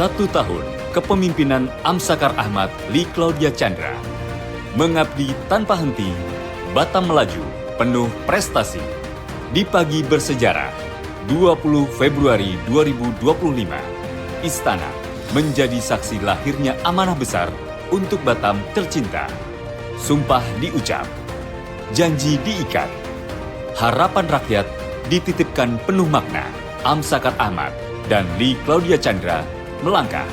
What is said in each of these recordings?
1 tahun kepemimpinan Amsakar Ahmad Lee Claudia Chandra. Mengabdi tanpa henti, Batam melaju penuh prestasi. Di pagi bersejarah, 20 Februari 2025, Istana menjadi saksi lahirnya amanah besar untuk Batam tercinta. Sumpah diucap, janji diikat, harapan rakyat dititipkan penuh makna. Amsakar Ahmad dan Lee Claudia Chandra melangkah,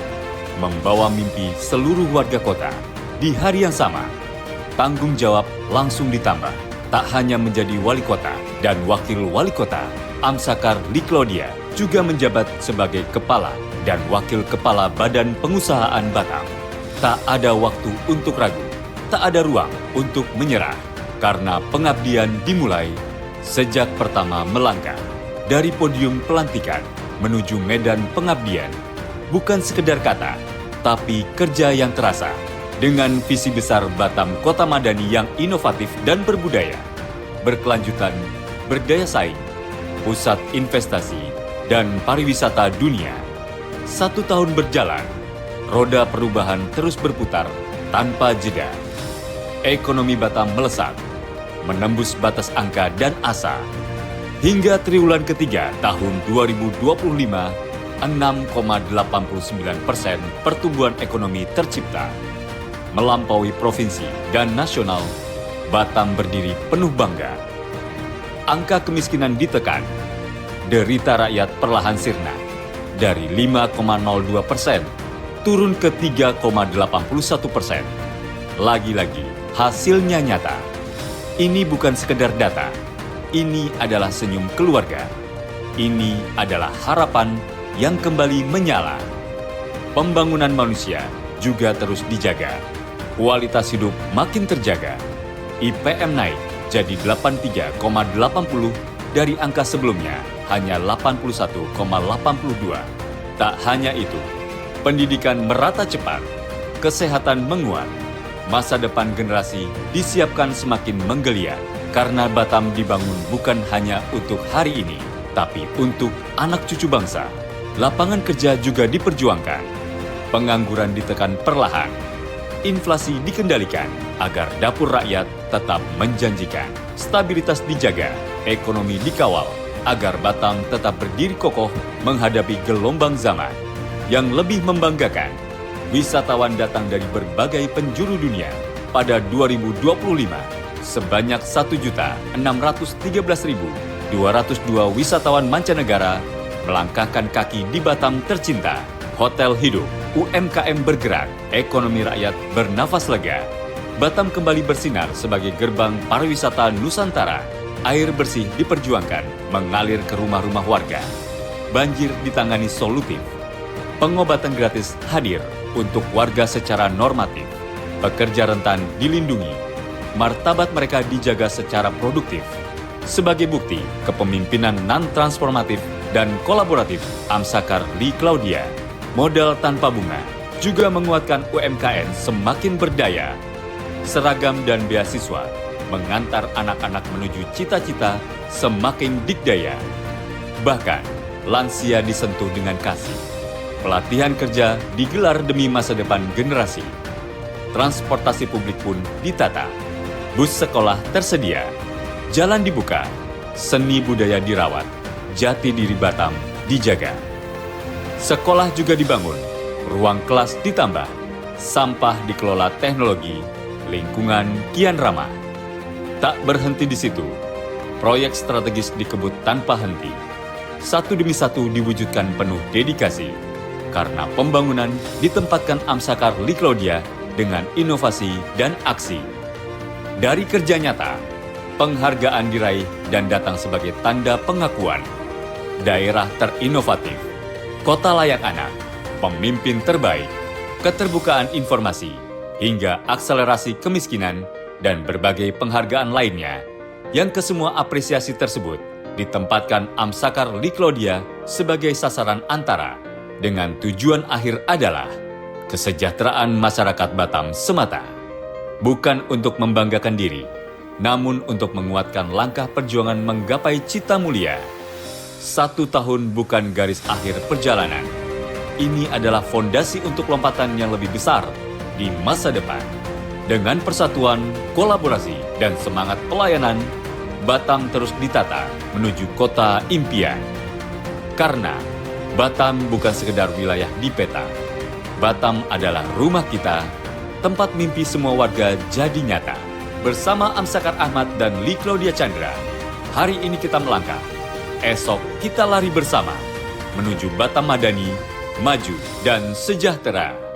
membawa mimpi seluruh warga kota. Di hari yang sama, tanggung jawab langsung ditambah. Tak hanya menjadi wali kota dan wakil wali kota, Amsakar Lee Claudia juga menjabat sebagai kepala dan wakil kepala Badan Pengusahaan Batam. Tak ada waktu untuk ragu, tak ada ruang untuk menyerah, karena pengabdian dimulai sejak pertama melangkah dari podium pelantikan menuju medan pengabdian. Bukan sekedar kata, tapi kerja yang terasa. Dengan visi besar Batam Kota Madani yang inovatif dan berbudaya, berkelanjutan, berdaya saing, pusat investasi, dan pariwisata dunia. 1 tahun berjalan, roda perubahan terus berputar tanpa jeda. Ekonomi Batam melesat, menembus batas angka dan asa. Hingga triwulan ketiga tahun 2025, 6,89% pertumbuhan ekonomi tercipta. Melampaui provinsi dan nasional, Batam berdiri penuh bangga. Angka kemiskinan ditekan, derita rakyat perlahan sirna. Dari 5,02% turun ke 3,81%. Lagi-lagi, hasilnya nyata. Ini bukan sekedar data, ini adalah senyum keluarga. Ini adalah harapan yang kembali menyala. Pembangunan manusia juga terus dijaga. Kualitas hidup makin terjaga. IPM naik jadi 83,80 dari angka sebelumnya hanya 81,82. Tak hanya itu, pendidikan merata cepat, kesehatan menguat, masa depan generasi disiapkan semakin menggeliat. Karena Batam dibangun bukan hanya untuk hari ini, tapi untuk anak cucu bangsa. Lapangan kerja juga diperjuangkan. Pengangguran ditekan perlahan. Inflasi dikendalikan agar dapur rakyat tetap menjanjikan. Stabilitas dijaga, ekonomi dikawal agar Batam tetap berdiri kokoh menghadapi gelombang zaman. Yang lebih membanggakan, wisatawan datang dari berbagai penjuru dunia. Pada 2025, sebanyak 1.613.202 wisatawan mancanegara melangkahkan kaki di Batam tercinta. Hotel hidup, UMKM bergerak, ekonomi rakyat bernafas lega. Batam kembali bersinar sebagai gerbang pariwisata Nusantara. Air bersih diperjuangkan mengalir ke rumah-rumah warga. Banjir ditangani solutif. Pengobatan gratis hadir untuk warga secara normatif. Pekerja rentan dilindungi. Martabat mereka dijaga secara produktif. Sebagai bukti kepemimpinan non-transformatif dan kolaboratif Amsakar Lee Claudia, modal tanpa bunga juga menguatkan UMKM semakin berdaya. Seragam dan beasiswa mengantar anak-anak menuju cita-cita semakin dikdaya. Bahkan, lansia disentuh dengan kasih. Pelatihan kerja digelar demi masa depan generasi. Transportasi publik pun ditata. Bus sekolah tersedia. Jalan dibuka. Seni budaya dirawat. Jati diri Batam dijaga. Sekolah juga dibangun. Ruang kelas ditambah. Sampah dikelola teknologi. Lingkungan kian ramah. Tak berhenti di situ. Proyek strategis dikebut tanpa henti. Satu demi satu diwujudkan penuh dedikasi. Karena pembangunan ditempatkan Amsakar Lee Claudia dengan inovasi dan aksi. Dari kerja nyata, penghargaan diraih dan datang sebagai tanda pengakuan. Daerah terinovatif, kota layak anak, pemimpin terbaik, keterbukaan informasi, hingga akselerasi kemiskinan dan berbagai penghargaan lainnya. Yang kesemua apresiasi tersebut ditempatkan Amsakar Lee Claudia sebagai sasaran antara dengan tujuan akhir adalah kesejahteraan masyarakat Batam semata. Bukan untuk membanggakan diri, namun untuk menguatkan langkah perjuangan menggapai cita mulia. 1 tahun bukan garis akhir perjalanan, ini adalah fondasi untuk lompatan yang lebih besar di masa depan. Dengan persatuan, kolaborasi, dan semangat pelayanan, Batam terus ditata menuju kota impian. Karena Batam bukan sekedar wilayah di peta. Batam adalah rumah kita, tempat mimpi semua warga jadi nyata. Bersama Amsakar Ahmad dan Lee Claudia Chandra, hari ini kita melangkah. Esok kita lari bersama menuju Batam Madani, maju dan sejahtera.